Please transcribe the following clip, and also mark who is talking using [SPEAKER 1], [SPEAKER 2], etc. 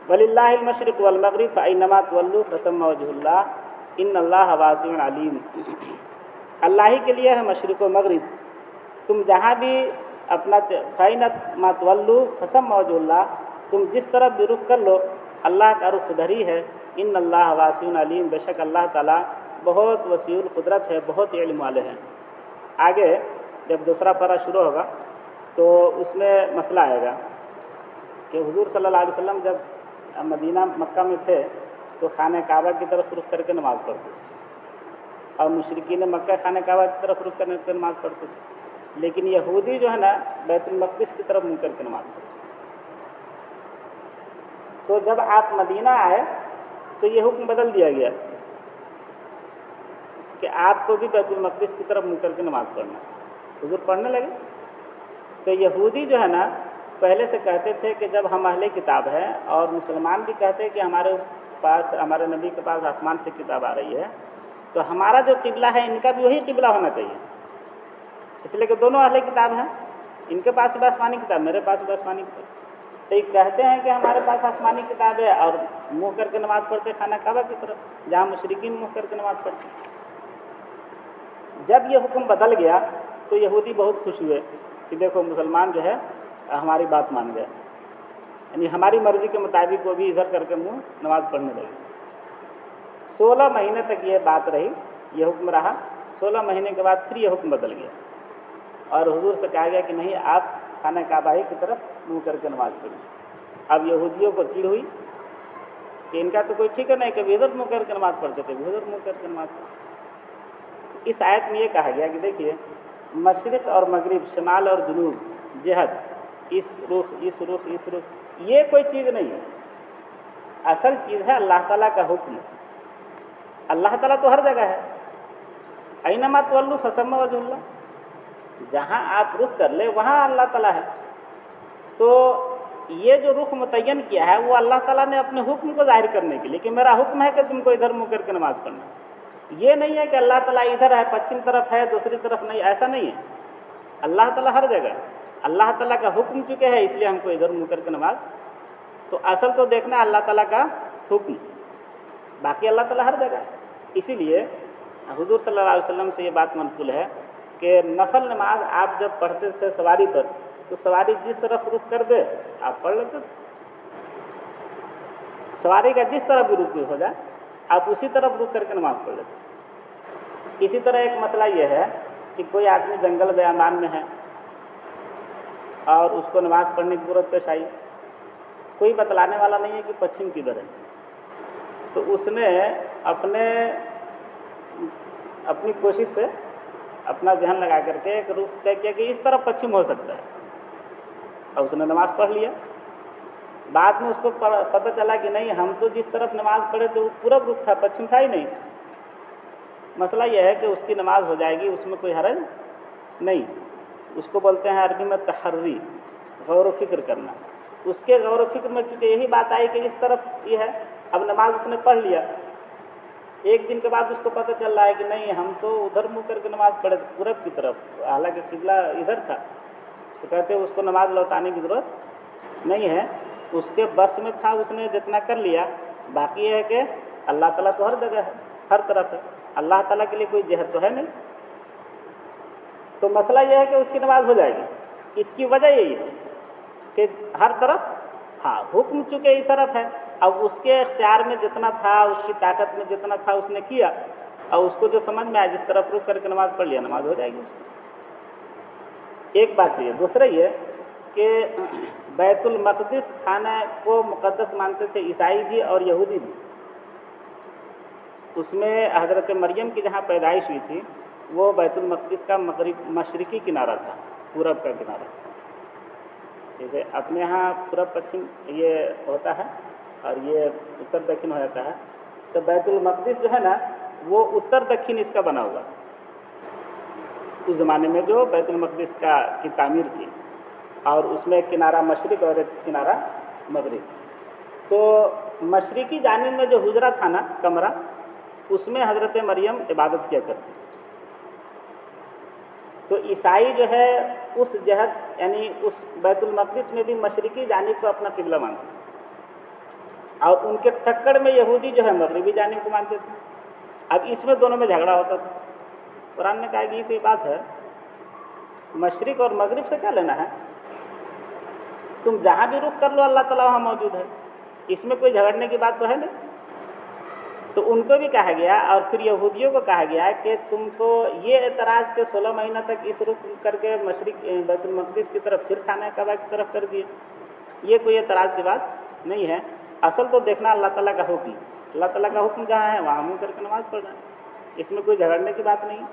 [SPEAKER 1] वलिल्लाहिल मशरिक़ वल मग़रिब फ़अय्नमा तुवल्लू फ़सम्मा वजहुल्लाह इन्नल्लाह वासिउन अलीम। अल्लाह ही के लिए है मशरिक़ व मग़रिब, तुम जहाँ भी अपना फ़अय्नमा तुवल्लू फ़सम्मा वजहुल्लाह, तुम जिस तरफ भी रुख कर लो अल्लाह का रुख उधर ही है। इन्नल्लाह वासिउन अलीम, बेशक अल्लाह ताला बहुत वसीउल कुदरत है, बहुत इल्म वाले हैं। आगे जब दूसरा पारा शुरू होगा तो उसमें मसला आएगा कि हुजूर सल्लल्लाहु अलैहि वसल्लम जब मदीना मक्का में थे तो खाने काबा की तरफ रुख करके नमाज़ पढ़ते थे, और मुशरिकीन मक्का खाने काबा की तरफ रुख करके नमाज़ पढ़ते थे। लेकिन यहूदी जो है ना बैतुल मक़दिस की तरफ मुँह करके नमाज़ पढ़ते। तो जब आप मदीना आए तो ये हुक्म बदल दिया गया कि आपको भी बैतुल मक़दिस की तरफ मुँह करके नमाज़ पढ़ना। हुजूर पढ़ने लगे तो यहूदी जो है ना पहले से कहते थे कि जब हम अहले किताब हैं, और मुसलमान भी कहते हैं कि हमारे पास, हमारे नबी के पास आसमान से किताब आ रही है, तो हमारा जो किबला है इनका भी वही किबला होना चाहिए, इसलिए कि दोनों अहले किताब हैं, इनके पास भी आसमानी किताब, मेरे पास भी आसमानी किताब। तो ये कहते हैं कि हमारे पास आसमानी किताब है और मुँह करके नमाज़ पढ़ते खाना काबा की तरफ, जहाँ मुशरिकीन मुँह करके नमाज़ पढ़ते। जब ये हुक्म बदल गया तो यहूदी बहुत खुश हुए कि देखो मुसलमान जो है हमारी बात मान गए, यानी हमारी मर्ज़ी के मुताबिक वो भी इधर करके मुँह नमाज़ पढ़ने लगे। 16 महीने तक ये बात रही, ये हुक्म रहा। 16 महीने के बाद फिर ये हुक्म बदल गया और हुजूर से कहा गया कि नहीं, आप खाना काबा ही की तरफ मुँह करके नमाज़ पढ़िए। अब यहूदियों को चिढ़ हुई कि इनका तो कोई ठीक है नहीं, कभी इधर मुँह करके नमाज़ पढ़ते, कभी उधर मुँह करके नमाज़ पढ़ते। इस आयत में ये कहा गया कि देखिए मशरिक़ और मग़रिब, शमाल और जुनूब, जिहद, इस रुख, इस रुख, इस रुख, ये कोई चीज़ नहीं है। असल चीज़ है अल्लाह ताला का हुक्म। अल्लाह ताला तो हर जगह है। अयनमा तुवल्लू फसम्मा वजहुल्लाह, जहाँ आप रुख कर ले वहाँ अल्लाह ताला है। तो ये जो रुख मुतय्यन किया है वो अल्लाह ताला ने अपने हुक्म को जाहिर करने के लिए कि मेरा हुक्म है कि तुमको इधर मुँह करके नमाज़ पढ़ना। ये नहीं है कि अल्लाह ताला इधर है, पश्चिम तरफ है, दूसरी तरफ नहीं, ऐसा नहीं है। अल्लाह ताला हर जगह है। अल्लाह ताला का हुक्म चुके हैं इसलिए हमको इधर मुँह करके नमाज। तो असल तो देखना अल्लाह ताला का हुक्म, बाकी अल्लाह ताला हर जगह है। इसीलिए हुजूर सल्लल्लाहु अलैहि वसल्लम से ये बात मनक़ूल है कि नफल नमाज आप जब पढ़ते थे सवारी पर, तो सवारी जिस तरफ रुख कर दे आप पढ़ लेते थे। सवारी का जिस तरफ भी रुख हो जाए आप उसी तरफ रुख करके नमाज पढ़ लेते। इसी तरह एक मसला ये है कि कोई आदमी जंगल बेअमान में है और उसको नमाज़ पढ़ने की ज़रूरत पेश आई, कोई बतलाने वाला नहीं है कि पश्चिम किधर है, तो उसने अपनी कोशिश से अपना ध्यान लगा करके एक रुख तय किया कि इस तरफ पश्चिम हो सकता है, और उसने नमाज़ पढ़ लिया। बाद में उसको पता चला कि नहीं, हम तो जिस तरफ नमाज़ पढ़े थे वो पूरब रुख था, पश्चिम था ही नहीं। मसला यह है कि उसकी नमाज हो जाएगी, उसमें कोई हरज नहीं। उसको बोलते हैं अरबी में तहर्री, गौर व फिक्र करना। उसके गौर व फिक्र में चूँकि यही बात आई कि इस तरफ ये है, अब नमाज उसने पढ़ लिया। एक दिन के बाद उसको पता चल रहा है कि नहीं, हम तो उधर मुँह करके नमाज पढ़े थे पूरब की तरफ, हालांकि किबला इधर था। तो कहते हैं उसको नमाज लौटाने की ज़रूरत नहीं है, उसके बस में था, उसने जितना कर लिया। बाकी यह है कि अल्लाह ताला तो हर जगह है, हर तरफ है, अल्लाह ताला के लिए कोई जहर तो है नहीं। तो मसला यह है कि उसकी नमाज हो जाएगी। इसकी वजह यही है कि हर तरफ, हाँ, हुक्म चूँकि इस तरफ है, अब उसके इख्तियार में जितना था, उसकी ताकत में जितना था उसने किया, और उसको जो समझ में आया जिस तरफ रुक करके नमाज पढ़ लिया, नमाज हो जाएगी उसकी। एक बात ये, दूसरा ये कि बैतुल मक़दिस खाने को मुक़द्दस मानते थे ईसाई भी और यहूदी भी। उसमें हज़रत मरियम की जहाँ पैदाइश हुई थी वो बैतुल मक़दिस का मशरिकी किनारा था, पूरब का किनारा। जैसे अपने यहाँ पूरब पश्चिम ये होता है और ये उत्तर दक्षिण हो जाता है, तो बैतुल मक़दिस जो है ना वो उत्तर दक्षिण इसका बना हुआ। उस ज़माने में जो बैतुल मक़दिस की तामीर थी, और उसमें एक किनारा मशरिक़ और एक किनारा मग़रिब। तो मशरिकी जानिब में जो हुजरा था ना, कमरा, उसमें हज़रत मरियम इबादत किया करती। तो ईसाई जो है उस जहत यानी उस बैतुल मक़दिस में भी मशरिकी जानिब को अपना किबला मानते। और उनके टक्कर में यहूदी जो है मगरिबी जानिब को मानते थे। अब इसमें दोनों में झगड़ा होता था। कुरान ने कहा कि ये कोई बात है, मशरिक और मगरिब से क्या लेना है, तुम जहाँ भी रुख कर लो अल्लाह ताला वहाँ मौजूद है, इसमें कोई झगड़ने की बात तो है नहीं। तो उनको भी कहा गया और फिर यहूदियों को कहा गया कि तुमको ये एतराज़ के 16 महीना तक इस रुख करके मशरिक बैतुल मक़दिस की तरफ फिर खाना कबा की तरफ कर दिए, ये कोई एतराज़ की बात नहीं है। असल तो देखना अल्लाह ताला का हुक्म, अल्लाह ताला का हुक्म जहाँ है वहाँ मुँह करके नमाज़ पढ़ना, इसमें कोई झगड़ने की बात नहीं।